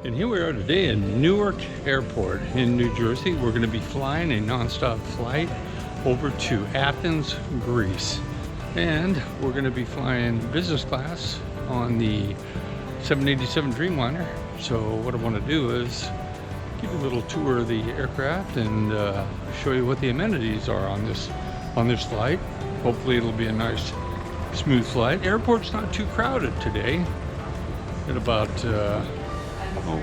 And here we are today in Newark Airport in New Jersey. We're going to be flying a nonstop flight over to Athens, Greece. And we're going to be flying business class on the 787 Dreamliner. So what I want to do is give you a little tour of the aircraft and show you what the amenities are on this flight. Hopefully it'll be a nice, smooth flight. Airport's not too crowded today at about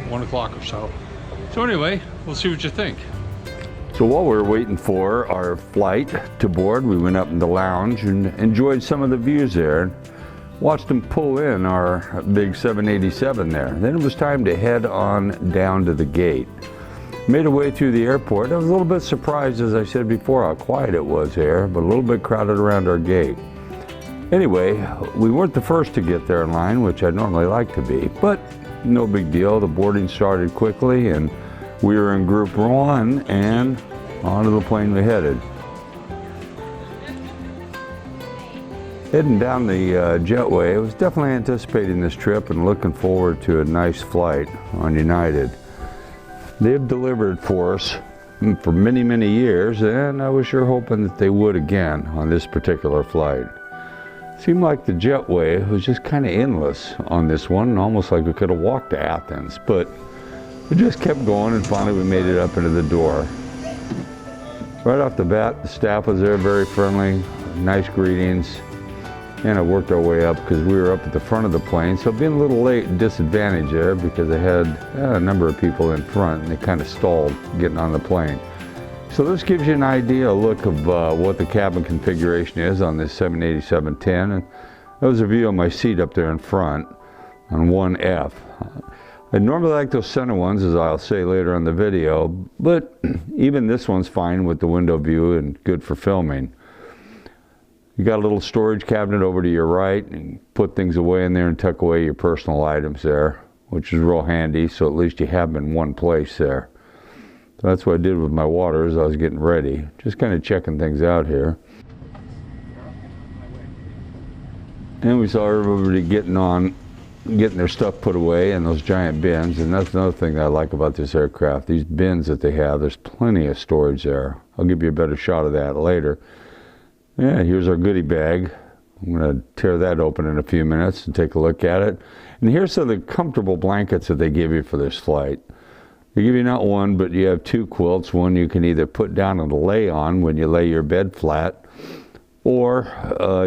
1 o'clock or so. So anyway, we'll see what you think. So while we were waiting for our flight to board, we went up in the lounge and enjoyed some of the views there. Watched them pull in our big 787 there. Then it was time to head on down to the gate. Made our way through the airport. I was a little bit surprised, as I said before, how quiet it was here, but a little bit crowded around our gate. Anyway, we weren't the first to get there in line, which I'd normally like to be, but no big deal. The boarding started quickly and we were in group 1 and onto the plane we headed. Heading down the jetway, I was definitely anticipating this trip and looking forward to a nice flight on United. They've delivered for us for many, many years, and I was sure hoping that they would again on this particular flight. Seemed like the jetway was just kind of endless on this one, almost like we could have walked to Athens, but we just kept going and finally we made it up into the door. Right off the bat, the staff was there, very friendly, nice greetings, and I worked our way up because we were up at the front of the plane, so being a little late and disadvantaged there because I had a number of people in front and they kind of stalled getting on the plane. So this gives you an idea, a look of what the cabin configuration is on this 787-10. And that was a view of my seat up there in front on 1F. I normally like those center ones, as I'll say later in the video, but even this one's fine with the window view and good for filming. You got a little storage cabinet over to your right and put things away in there and tuck away your personal items there, which is real handy, so at least you have them in one place there. So that's what I did with my water as I was getting ready. Just kind of checking things out here. And we saw everybody getting their stuff put away in those giant bins. And that's another thing that I like about this aircraft. These bins that they have, there's plenty of storage there. I'll give you a better shot of that later. Yeah, here's our goodie bag. I'm going to tear that open in a few minutes and take a look at it. And here's some of the comfortable blankets that they give you for this flight. They give you not one, but you have 2 quilts. One you can either put down and lay on when you lay your bed flat, or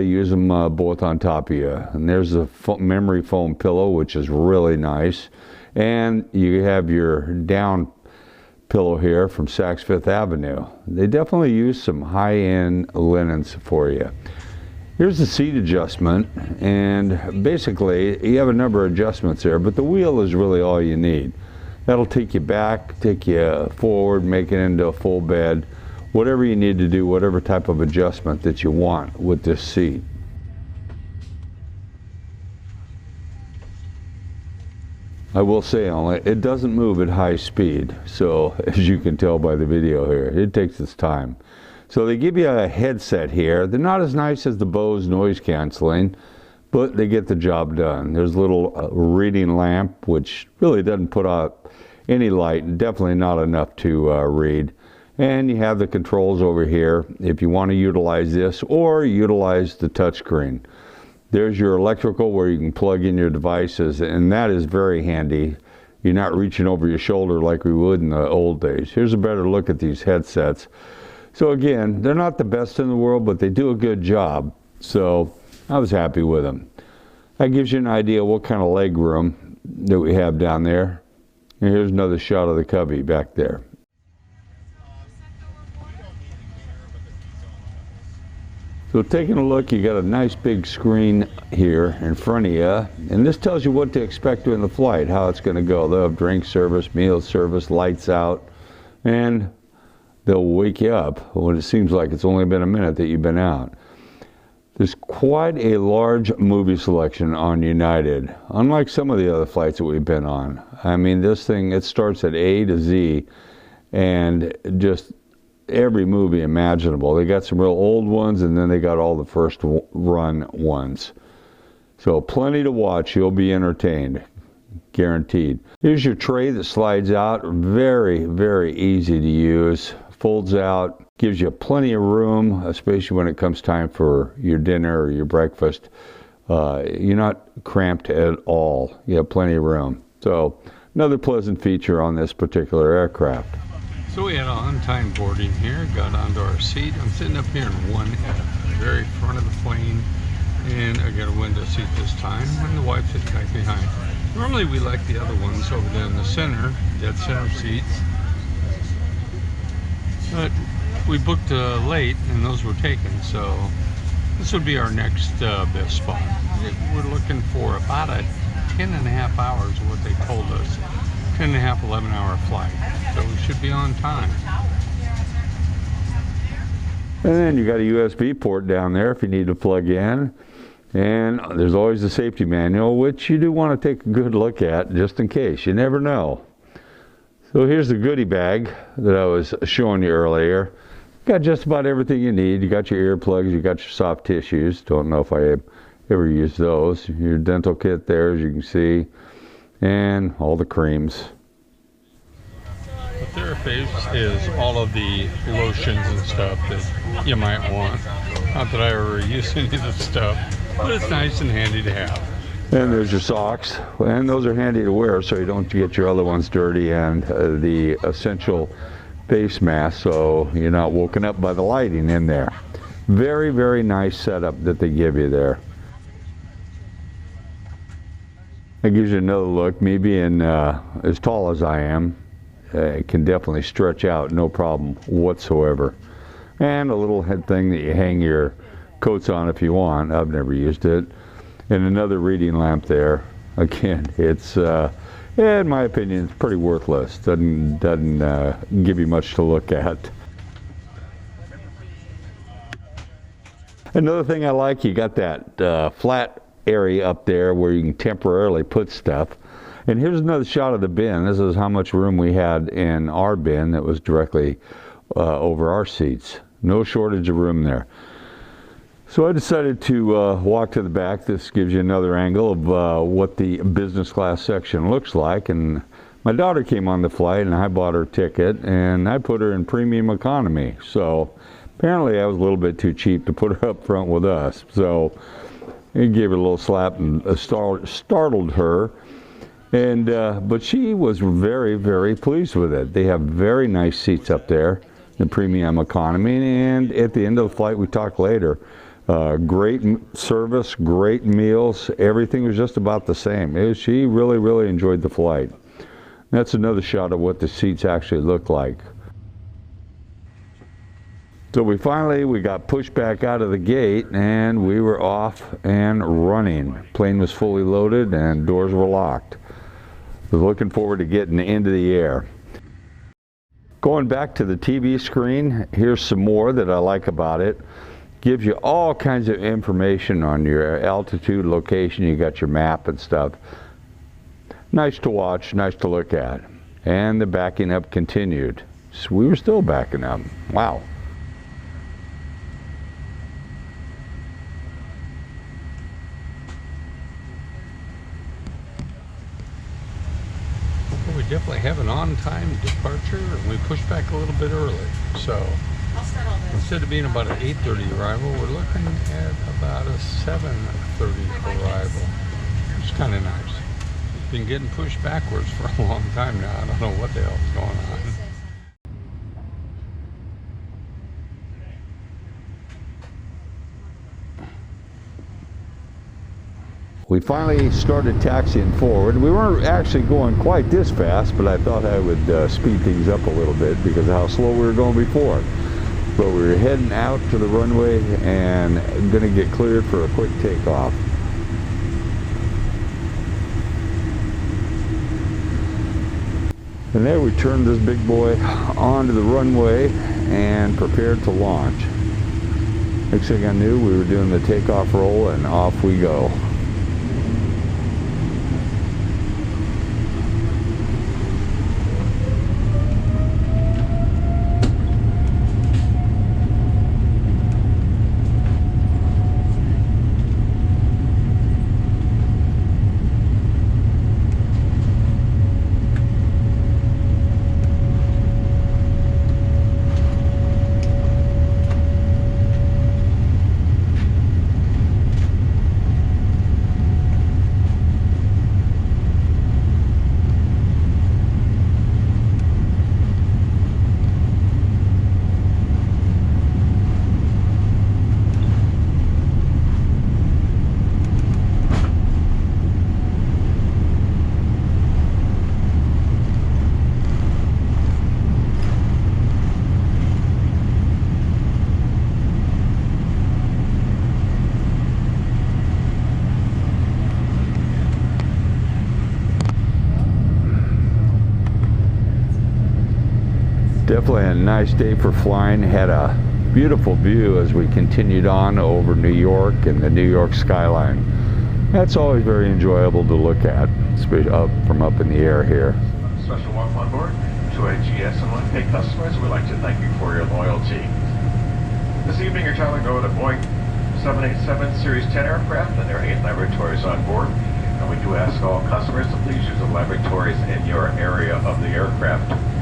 use them both on top of you. And there's a memory foam pillow, which is really nice. And you have your down pillow here from Saks Fifth Avenue. They definitely use some high-end linens for you. Here's the seat adjustment, and basically you have a number of adjustments there, but the wheel is really all you need. That'll take you back, take you forward, make it into a full bed, whatever you need to do, whatever type of adjustment that you want with this seat. I will say only, it doesn't move at high speed, so as you can tell by the video here, it takes its time. So they give you a headset here. They're not as nice as the Bose noise canceling, but they get the job done. There's a little reading lamp, which really doesn't put out any light, and definitely not enough to read. And you have the controls over here if you want to utilize this or utilize the touchscreen. There's your electrical where you can plug in your devices, and that is very handy. You're not reaching over your shoulder like we would in the old days. Here's a better look at these headsets. So again, they're not the best in the world, but they do a good job. So I was happy with them. That gives you an idea what kind of leg room that we have down there. And here's another shot of the cubby back there. So taking a look, you got a nice big screen here in front of you, and this tells you what to expect during the flight, how it's going to go. They'll have drink service, meal service, lights out, and they'll wake you up when it seems like it's only been a minute that you've been out. There's quite a large movie selection on United, unlike some of the other flights that we've been on. I mean, this thing, it starts at A to Z, and just every movie imaginable. They got some real old ones, and then they got all the first run ones. So plenty to watch. You'll be entertained. guaranteed. Here's your tray that slides out. Very, very easy to use. Folds out, gives you plenty of room, especially when it comes time for your dinner or your breakfast. You're not cramped at all. You have plenty of room. So another pleasant feature on this particular aircraft. So we had on-time boarding here, got onto our seat. I'm sitting up here in 1F, very front of the plane, and I got a window seat this time, and the wife sits back behind. Normally we like the other ones over there in the center, dead center seats. But we booked late, and those were taken, so this would be our next best spot. We're looking for about a 10.5 hours of what they told us. 10.5, 11-hour flight. So we should be on time. And then you got a USB port down there if you need to plug in. And there's always the safety manual, which you do want to take a good look at just in case. You never know. So here's the goodie bag that I was showing you earlier. Got just about everything you need. You got your earplugs, you got your soft tissues. Don't know if I ever used those. Your dental kit there, as you can see. And all the creams. The Therapage is all of the lotions and stuff that you might want. Not that I ever use any of the stuff, but it's nice and handy to have. And there's your socks, and those are handy to wear so you don't get your other ones dirty, and the essential face mask so you're not woken up by the lighting in there. Very, very nice setup that they give you there. It gives you another look. Me being as tall as I am, it can definitely stretch out, no problem whatsoever. And a little head thing that you hang your coats on if you want. I've never used it. And another reading lamp there. Again, it's in my opinion, it's pretty worthless. Doesn't give you much to look at. Another thing I like, you got that flat area up there where you can temporarily put stuff. And here's another shot of the bin. This is how much room we had in our bin that was directly over our seats. No shortage of room there. So I decided to walk to the back. This gives you another angle of what the business class section looks like. And my daughter came on the flight and I bought her ticket and I put her in premium economy. So apparently I was a little bit too cheap to put her up front with us. So it gave her a little slap and startled her. And but she was very, very pleased with it. They have very nice seats up there, the premium economy. And at the end of the flight, we talked later, great service, great meals. Everything was just about the same. She really, really enjoyed the flight. That's another shot of what the seats actually look like. So we got pushed back out of the gate and we were off and running. Plane was fully loaded and doors were locked. Was looking forward to getting into the air. Going back to the TV screen, here's some more that I like about it. Gives you all kinds of information on your altitude, location. You got your map and stuff. Nice to watch, nice to look at. And the backing up continued. So we were still backing up. Wow. We definitely have an on-time departure, and we pushed back a little bit early. So instead of being about an 8:30 arrival, we're looking at about a 7:30 arrival. It's kind of nice. Been getting pushed backwards for a long time now. I don't know what the hell's going on. We finally started taxiing forward. We weren't actually going quite this fast, but I thought I would speed things up a little bit because of how slow we were going before. But we were heading out to the runway and going to get cleared for a quick takeoff. And there we turned this big boy onto the runway and prepared to launch. Next thing I knew, we were doing the takeoff roll and off we go. Definitely a nice day for flying. Had a beautiful view as we continued on over New York and the New York skyline. That's always very enjoyable to look at, especially from up in the air here. Special welcome on board to our GS and 1K customers. We'd like to thank you for your loyalty. This evening you're traveling over the Boeing 787 Series 10 aircraft, and there are 8 laboratories on board. And we do ask all customers to please use the laboratories in your area of the aircraft.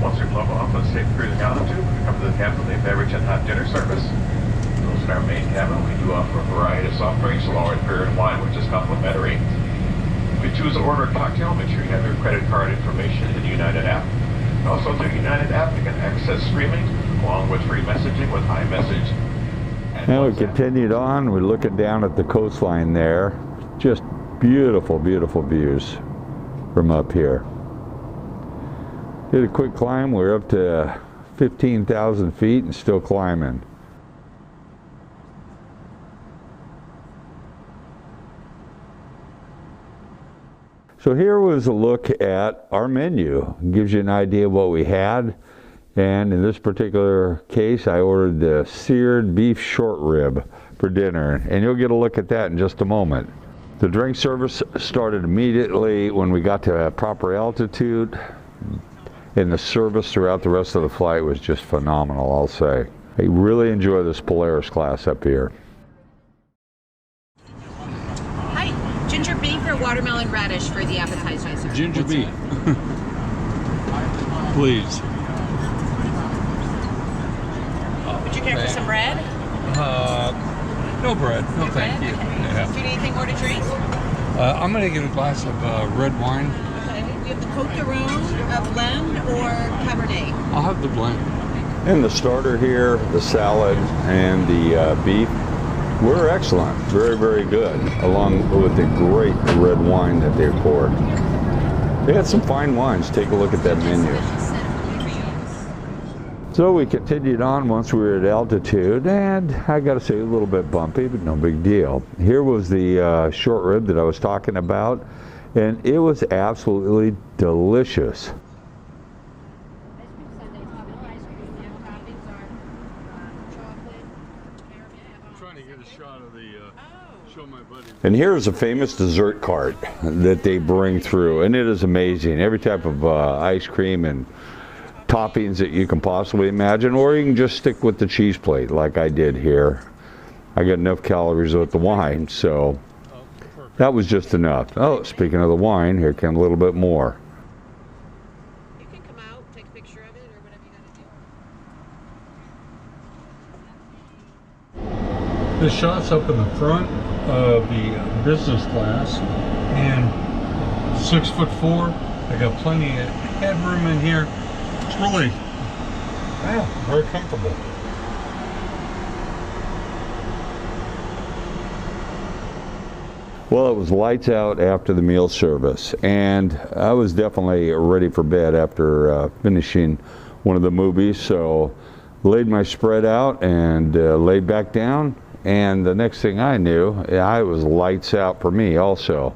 Once we level off with safe cruising altitude, we come to the cabin with a beverage and hot dinner service. Those in our main cabin, we do offer a variety of soft drinks along with beer and wine, which is complimentary. If you choose to order a cocktail, make sure you have your credit card information in the United app. Also, through the United app, you can access streaming along with free messaging with iMessage. Now we continued on. We're looking down at the coastline there. Just beautiful, beautiful views from up here. Did a quick climb. We're up to 15,000 feet and still climbing. So here was a look at our menu. It gives you an idea of what we had. And in this particular case, I ordered the seared beef short rib for dinner. And you'll get a look at that in just a moment. The drink service started immediately when we got to a proper altitude, and the service throughout the rest of the flight was just phenomenal, I'll say. I really enjoy this Polaris class up here. Hi, ginger beef or watermelon radish for the appetizer? Ginger beef. Please. Would you care for some bread? No bread. No, thank you. Okay. Yeah. Do you need anything more to drink? I'm going to get a glass of red wine. Okay. We have the Cote de Rose, a blend, or Cabernet. I'll have the blend. And the starter here, the salad, and the beef were excellent. Very, very good, along with the great red wine that they poured. They had some fine wines. Take a look at that menu. So we continued on once we were at altitude, and I got to say, a little bit bumpy, but no big deal. Here was the short rib that I was talking about, and it was absolutely delicious. I'm trying to get a shot of the show my buddy. And here's a famous dessert cart that they bring through, and it is amazing. Every type of ice cream and toppings that you can possibly imagine, or you can just stick with the cheese plate like I did here. I got enough calories with the wine, so that was just enough. Oh, speaking of the wine, here comes a little bit more. You can come out, take a picture of it, or whatever you gotta do. The shot's up in the front of the business class, and 6'4". I got plenty of headroom in here. It's really, very comfortable. Well, it was lights out after the meal service, and I was definitely ready for bed after finishing one of the movies, so laid my spread out and laid back down, and the next thing I knew, it was lights out for me also.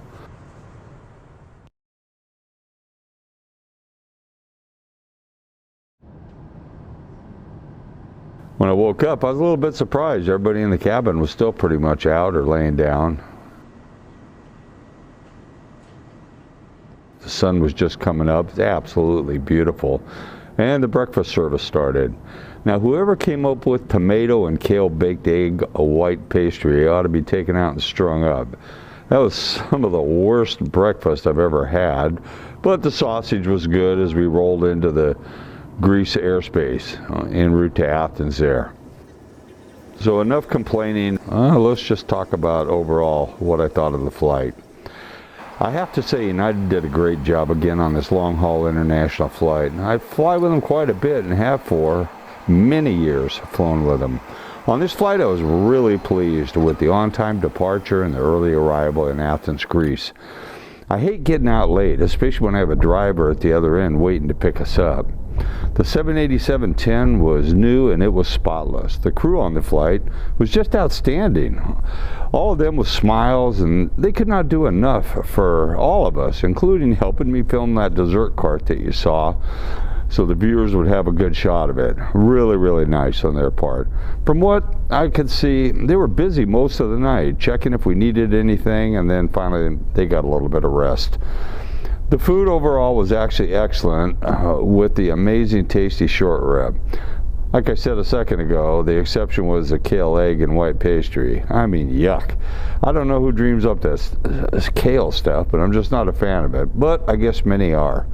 When I woke up, I was a little bit surprised. Everybody in the cabin was still pretty much out or laying down. The sun was just coming up. It's absolutely beautiful. And the breakfast service started. Now, whoever came up with tomato and kale baked egg, a white pastry, ought to be taken out and strung up. That was some of the worst breakfast I've ever had. But the sausage was good as we rolled into the Greece airspace en route to Athens there. So enough complaining. Let's just talk about overall what I thought of the flight. I have to say, United did a great job again on this long-haul international flight. I fly with them quite a bit and have for many years flown with them. On this flight, I was really pleased with the on-time departure and the early arrival in Athens, Greece. I hate getting out late, especially when I have a driver at the other end waiting to pick us up. The 787-10 was new and it was spotless. The crew on the flight was just outstanding. All of them with smiles, and they could not do enough for all of us, including helping me film that dessert cart that you saw. so the viewers would have a good shot of it. Really, really nice on their part. From what I could see, they were busy most of the night, checking if we needed anything, and then finally they got a little bit of rest. The food overall was actually excellent, with the amazing tasty short rib. Like I said a second ago, the exception was the kale egg and white pastry. I mean, yuck. I don't know who dreams up this kale stuff, but I'm just not a fan of it. But I guess many are.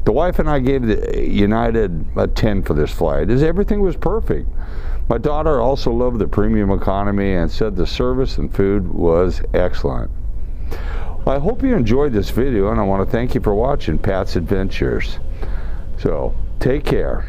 The wife and I gave the United a 10 for this flight, as everything was perfect. My daughter also loved the premium economy and said the service and food was excellent. Well, I hope you enjoyed this video, and I want to thank you for watching Pat's Adventures. So, take care.